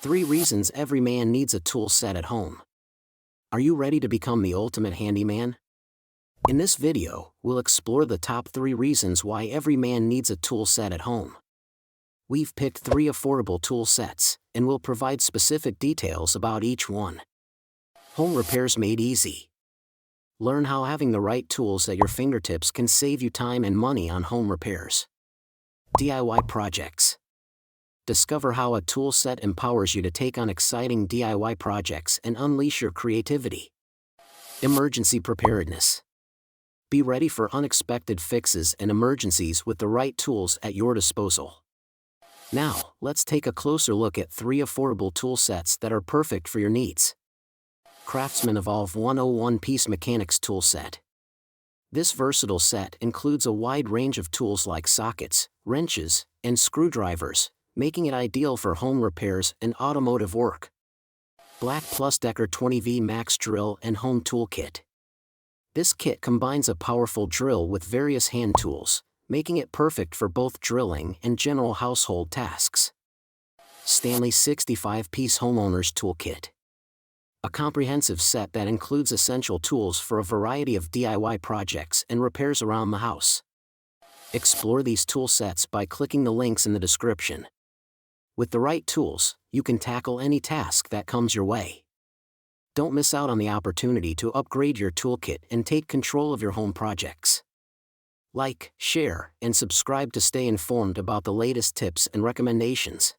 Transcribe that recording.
3 reasons every man needs a tool set at home. Are you ready to become the ultimate handyman? In this video, we'll explore the top 3 reasons why every man needs a tool set at home. We've picked 3 affordable tool sets, and we'll provide specific details about each one. Home repairs made easy. Learn how having the right tools at your fingertips can save you time and money on home repairs. DIY projects. Discover how a tool set empowers you to take on exciting DIY projects and unleash your creativity. Emergency preparedness. Be ready for unexpected fixes and emergencies with the right tools at your disposal. Now, let's take a closer look at 3 affordable tool sets that are perfect for your needs. Craftsman Evolve 101 Piece Mechanics Tool Set. This versatile set includes a wide range of tools like sockets, wrenches, and screwdrivers, making it ideal for home repairs and automotive work. Black Plus Decker 20V Max Drill and Home Tool Kit. This kit combines a powerful drill with various hand tools, making it perfect for both drilling and general household tasks. Stanley 65-Piece Homeowner's Toolkit. A comprehensive set that includes essential tools for a variety of DIY projects and repairs around the house. Explore these tool sets by clicking the links in the description. With the right tools, you can tackle any task that comes your way. Don't miss out on the opportunity to upgrade your toolkit and take control of your home projects. Like, share, and subscribe to stay informed about the latest tips and recommendations.